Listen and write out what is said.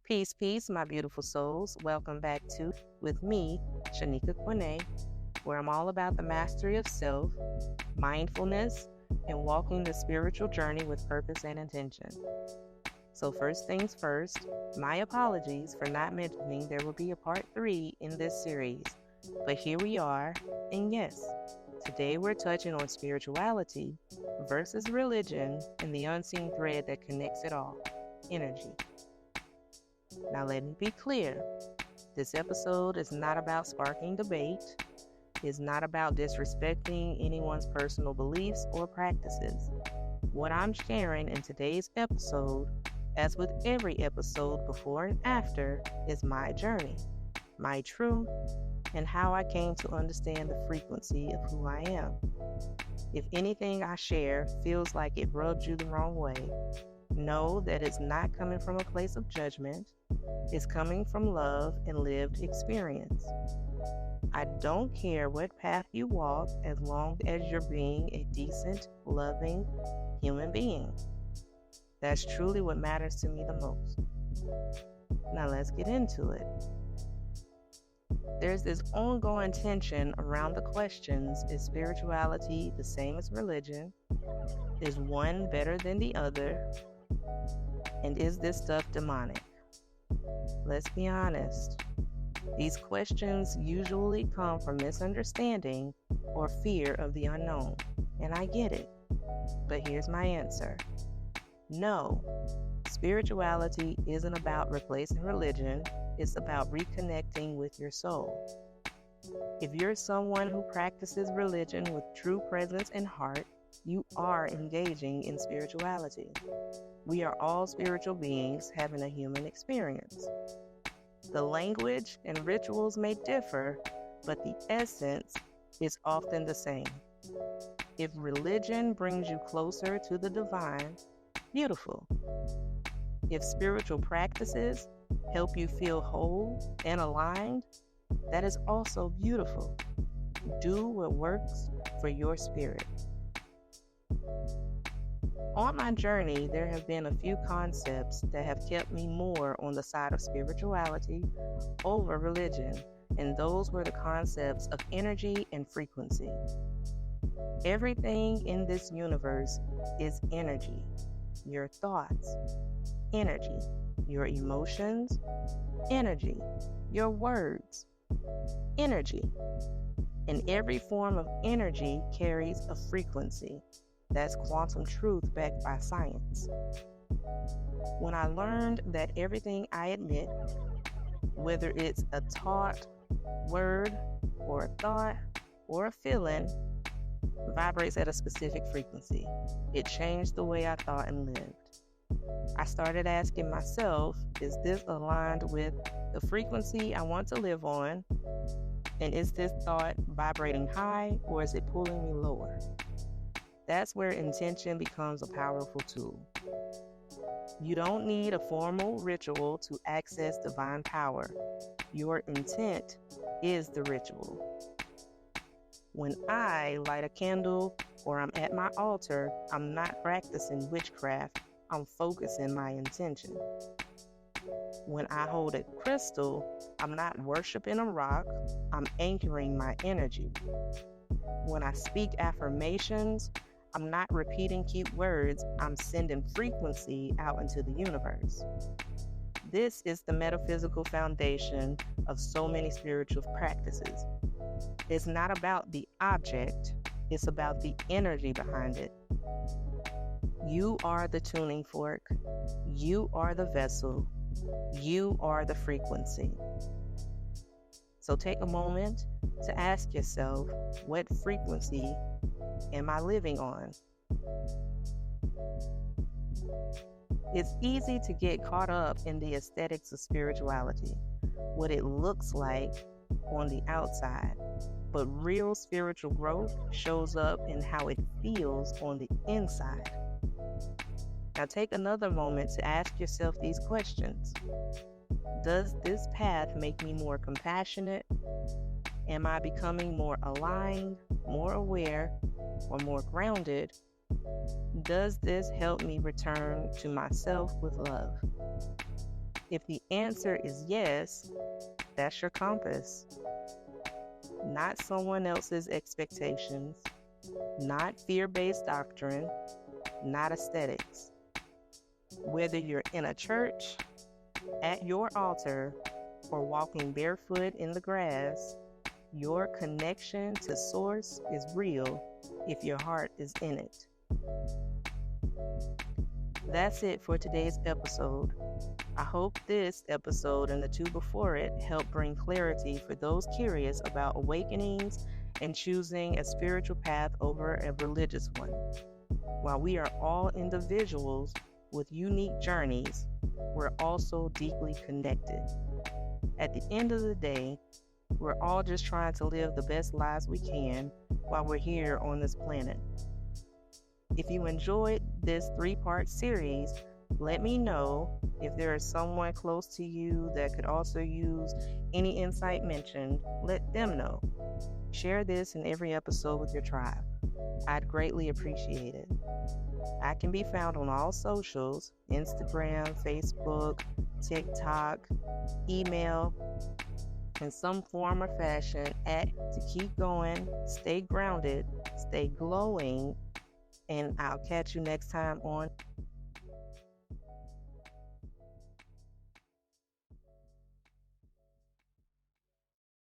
Peace, peace, my beautiful souls. Welcome back to With Me, Shanika Quine, where I'm all about the mastery of self, mindfulness, and walking the spiritual journey with purpose and intention. So first things first, my apologies for not mentioning there will be a part 3 in this series. But here we are, and yes, today we're touching on spirituality versus religion and the unseen thread that connects it all, energy. Now let me be clear, this episode is not about sparking debate, it's not about disrespecting anyone's personal beliefs or practices. What I'm sharing in today's episode, as with every episode before and after, is my journey, my truth, and how I came to understand the frequency of who I am. If anything I share feels like it rubs you the wrong way, know that it's not coming from a place of judgment. It's coming from love and lived experience. I don't care what path you walk as long as you're being a decent, loving human being. That's truly what matters to me the most. Now let's get into it. There's this ongoing tension around the questions: is spirituality the same as religion? Is one better than the other? And is this stuff demonic? Let's be honest. These questions usually come from misunderstanding or fear of the unknown, and I get it. But here's my answer. No, spirituality isn't about replacing religion. It's about reconnecting with your soul. If you're someone who practices religion with true presence and heart, you are engaging in spirituality. We are all spiritual beings having a human experience. The language and rituals may differ, but the essence is often the same. If religion brings you closer to the divine, beautiful. If spiritual practices help you feel whole and aligned, that is also beautiful. Do what works for your spirit. On my journey, there have been a few concepts that have kept me more on the side of spirituality over religion, and those were the concepts of energy and frequency. Everything in this universe is energy. Your thoughts, energy. Your emotions, energy. Your words, energy. And every form of energy carries a frequency. That's quantum truth backed by science. When I learned that everything I admit, whether it's a taught word or a thought or a feeling, vibrates at a specific frequency, it changed the way I thought and lived. I started asking myself, is this aligned with the frequency I want to live on? And is this thought vibrating high, or is it pulling me lower? That's where intention becomes a powerful tool. You don't need a formal ritual to access divine power. Your intent is the ritual. When I light a candle or I'm at my altar, I'm not practicing witchcraft. I'm focusing my intention. When I hold a crystal, I'm not worshiping a rock. I'm anchoring my energy. When I speak affirmations, I'm not repeating cute words, I'm sending frequency out into the universe. This is the metaphysical foundation of so many spiritual practices. It's not about the object, it's about the energy behind it. You are the tuning fork, you are the vessel, you are the frequency. So take a moment to ask yourself, what frequency am I living on? It's easy to get caught up in the aesthetics of spirituality, what it looks like on the outside, but real spiritual growth shows up in how it feels on the inside. Now take another moment to ask yourself these questions. Does this path make me more compassionate? Am I becoming more aligned, more aware, or more grounded? Does this help me return to myself with love? If the answer is yes, that's your compass. Not someone else's expectations, not fear-based doctrine, not aesthetics. Whether you're in a church, at your altar, or walking barefoot in the grass, your connection to Source is real if your heart is in it. That's it for today's episode. I hope this episode and the two before it help bring clarity for those curious about awakenings and choosing a spiritual path over a religious one. While we are all individuals with unique journeys, we're also deeply connected. At the end of the day, we're all just trying to live the best lives we can while we're here on this planet. If you enjoyed this 3-part series, let me know. If there is someone close to you that could also use any insight mentioned, let them know. Share this in every episode with your tribe. I'd greatly appreciate it. I can be found on all socials: Instagram, Facebook, TikTok, email, in some form or fashion at To Keep Going, Stay Grounded, Stay Glowing, and I'll catch you next time on